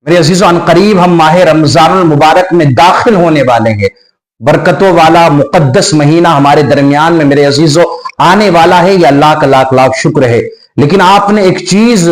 میرے عزیزو ان قریب ہم ماہ رمضان المبارک میں داخل ہونے والے ہیں. برکتوں والا مقدس مہینہ ہمارے درمیان میں میرے عزیزو آنے والا ہے. یہ اللہ کا لاکھ لاکھ شکر ہے. لیکن آپ نے ایک چیز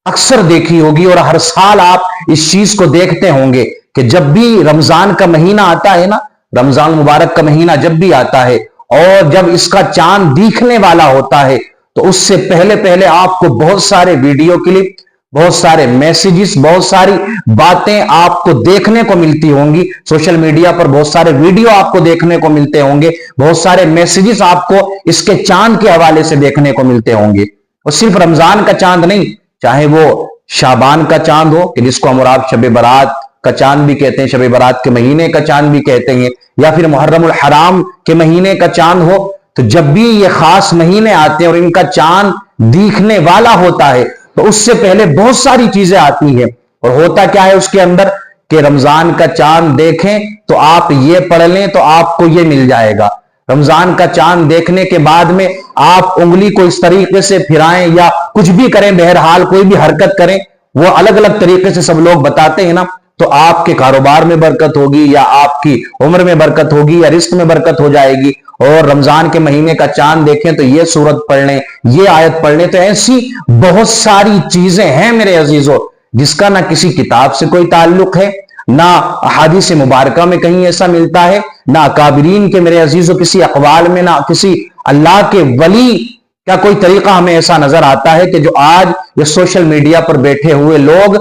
اکثر دیکھی ہوگی اور ہر سال آپ اس چیز کو دیکھتے ہوں گے کہ جب بھی رمضان کا مہینہ آتا ہے نا، رمضان مبارک کا مہینہ جب بھی آتا ہے اور جب اس کا چاند دیکھنے والا ہوتا ہے تو اس سے پہلے آپ کو بہت سارے ویڈیو کلپ، بہت سارے میسیجز، بہت ساری باتیں آپ کو دیکھنے کو ملتی ہوں گی. سوشل میڈیا پر بہت سارے ویڈیو آپ کو دیکھنے کو ملتے ہوں گے، بہت سارے میسیجز آپ کو اس کے چاند کے حوالے سے دیکھنے کو ملتے ہوں گے. اور صرف رمضان کا چاند نہیں، چاہے وہ شعبان کا چاند ہو کہ جس کو ہم آپ شب برات کا چاند بھی کہتے ہیں، شب برات کے مہینے کا چاند بھی کہتے ہیں، یا پھر محرم الحرام کے مہینے کا چاند ہو، تو جب بھی یہ خاص مہینے آتے ہیں اور ان کا چاند دیکھنے والا ہوتا ہے تو اس سے پہلے بہت ساری چیزیں آتی ہیں. اور ہوتا کیا ہے اس کے اندر کہ رمضان کا چاند دیکھیں تو آپ یہ پڑھ لیں تو آپ کو یہ مل جائے گا. رمضان کا چاند دیکھنے کے بعد میں آپ انگلی کو اس طریقے سے پھرائیں یا کچھ بھی کریں، بہرحال کوئی بھی حرکت کریں، وہ الگ الگ طریقے سے سب لوگ بتاتے ہیں نا، تو آپ کے کاروبار میں برکت ہوگی یا آپ کی عمر میں برکت ہوگی یا رزق میں برکت ہو جائے گی. اور رمضان کے مہینے کا چاند دیکھیں تو یہ سورت پڑھ لیں، یہ آیت پڑھ لیں. تو ایسی بہت ساری چیزیں ہیں میرے عزیزو جس کا نہ کسی کتاب سے کوئی تعلق ہے، نہ احادیث مبارکہ میں کہیں ایسا ملتا ہے، نہ اکابرین کے میرے عزیزو کسی اقوال میں، نہ کسی اللہ کے ولی کا کوئی طریقہ ہمیں ایسا نظر آتا ہے کہ جو آج یہ سوشل میڈیا پر بیٹھے ہوئے لوگ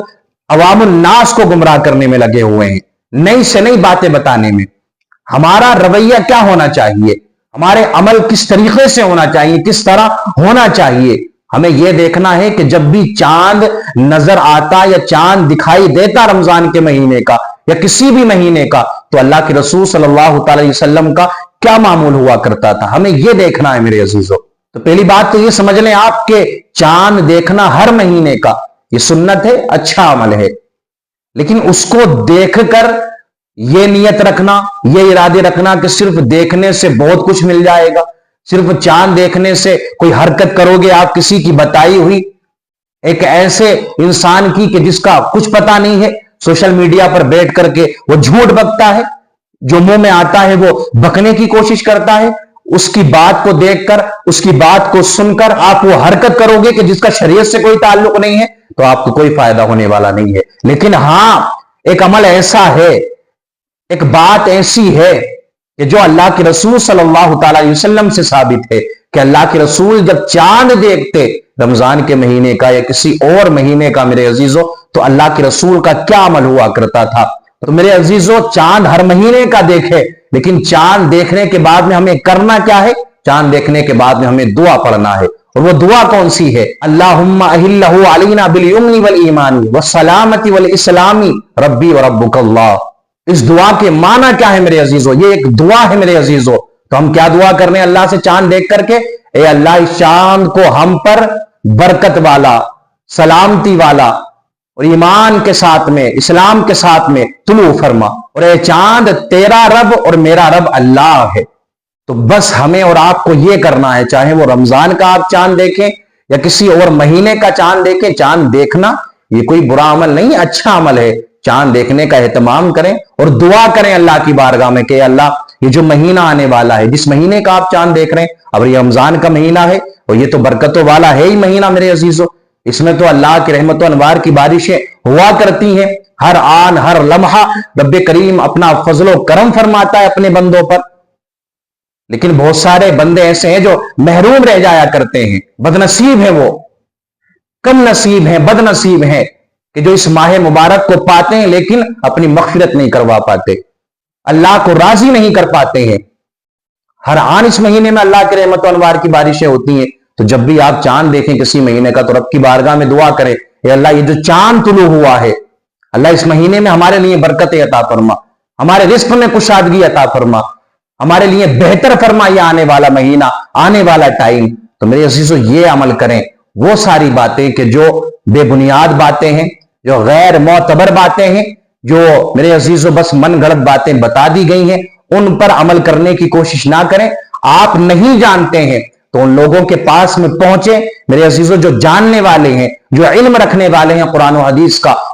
عوام الناس کو گمراہ کرنے میں لگے ہوئے ہیں، نئی سے نئی باتیں بتانے میں. ہمارا رویہ کیا ہونا چاہیے، ہمارے عمل کس طریقے سے ہونا چاہیے، کس طرح ہونا چاہیے. ہمیں یہ دیکھنا ہے کہ جب بھی چاند نظر آتا یا چاند دکھائی دیتا رمضان کے مہینے کا یا کسی بھی مہینے کا تو اللہ کے رسول صلی اللہ تعالی وسلم کا کیا معمول ہوا کرتا تھا، ہمیں یہ دیکھنا ہے میرے عزیزو. تو پہلی بات تو یہ سمجھ لیں آپ کے چاند دیکھنا ہر مہینے کا یہ سنت ہے، اچھا عمل ہے. لیکن اس کو دیکھ کر یہ نیت رکھنا، یہ ارادے رکھنا کہ صرف دیکھنے سے بہت کچھ مل جائے گا، صرف چاند دیکھنے سے کوئی حرکت کرو گے آپ کسی کی بتائی ہوئی، ایک ایسے انسان کی کہ جس کا کچھ پتا نہیں ہے، سوشل میڈیا پر بیٹھ کر کے وہ جھوٹ بکتا ہے، جو منہ میں آتا ہے وہ بکنے کی کوشش کرتا ہے. اس کی بات کو دیکھ کر، اس کی بات کو سن کر آپ وہ حرکت کرو گے کہ جس کا شریعت سے کوئی تعلق نہیں ہے تو آپ کو کوئی فائدہ ہونے والا نہیں ہے. لیکن ہاں ایک عمل ایسا ہے، ایک بات ایسی ہے کہ جو اللہ کے رسول صلی اللہ تعالی علیہ وسلم سے ثابت ہے کہ اللہ کے رسول جب چاند دیکھتے رمضان کے مہینے کا یا کسی اور مہینے کا میرے عزیزو تو اللہ کے رسول کا کیا عمل ہوا کرتا تھا. تو میرے عزیزو چاند ہر مہینے کا دیکھے، لیکن چاند دیکھنے کے بعد میں ہمیں کرنا کیا ہے؟ چاند دیکھنے کے بعد میں ہمیں دعا پڑھنا ہے. اور وہ دعا کون سی ہے؟ اللہم اہلہ علینا بالیمن والایمان والسلامت والاسلام ربی وربک اللہ. اس دعا کے معنی کیا ہے میرے عزیزو؟ یہ ایک دعا ہے میرے عزیزو. تو ہم کیا دعا کرنے اللہ سے چاند دیکھ کر کے؟ اے اللہ اس چاند کو ہم پر برکت والا، سلامتی والا اور ایمان کے ساتھ میں، اسلام کے ساتھ میں طلوع فرما. اور اے چاند تیرا رب اور میرا رب اللہ ہے. تو بس ہمیں اور آپ کو یہ کرنا ہے، چاہے وہ رمضان کا آپ چاند دیکھیں یا کسی اور مہینے کا چاند دیکھیں. چاند دیکھنا یہ کوئی برا عمل نہیں، اچھا عمل ہے. چاند دیکھنے کا اہتمام کریں اور دعا کریں اللہ کی بارگاہ میں کہ اللہ یہ جو مہینہ آنے والا ہے، جس مہینے کا آپ چاند دیکھ رہے ہیں، اب یہ رمضان کا مہینہ ہے اور یہ تو برکتوں والا ہے ہی مہینہ میرے عزیزو. اس میں تو اللہ کی رحمت و انوار کی بارشیں ہوا کرتی ہیں. ہر آن ہر لمحہ رب کریم اپنا فضل و کرم فرماتا ہے اپنے بندوں پر. لیکن بہت سارے بندے ایسے ہیں جو محروم رہ جایا کرتے ہیں، بدنصیب ہیں، وہ کم نصیب ہیں، بد نصیب ہیں کہ جو اس ماہ مبارک کو پاتے ہیں لیکن اپنی مغفرت نہیں کروا پاتے، اللہ کو راضی نہیں کر پاتے ہیں. ہر آن اس مہینے میں اللہ کی رحمت و انوار کی بارشیں ہوتی ہیں. تو جب بھی آپ چاند دیکھیں کسی مہینے کا تو رب کی بارگاہ میں دعا کریں، اے اللہ یہ جو چاند طلوع ہوا ہے، اللہ اس مہینے میں ہمارے لیے برکتیں عطا فرما، ہمارے رزق میں کشادگی عطا فرما، ہمارے لیے بہتر فرما یہ آنے والا مہینہ، آنے والا ٹائم. تو میرے عزیزو یہ عمل کریں. وہ ساری باتیں کہ جو بے بنیاد باتیں ہیں، جو غیر معتبر باتیں ہیں، جو میرے عزیزو بس من گھڑت باتیں بتا دی گئی ہیں، ان پر عمل کرنے کی کوشش نہ کریں. آپ نہیں جانتے ہیں تو ان لوگوں کے پاس میں پہنچے میرے عزیزو جو جاننے والے ہیں، جو علم رکھنے والے ہیں قرآن و حدیث کا،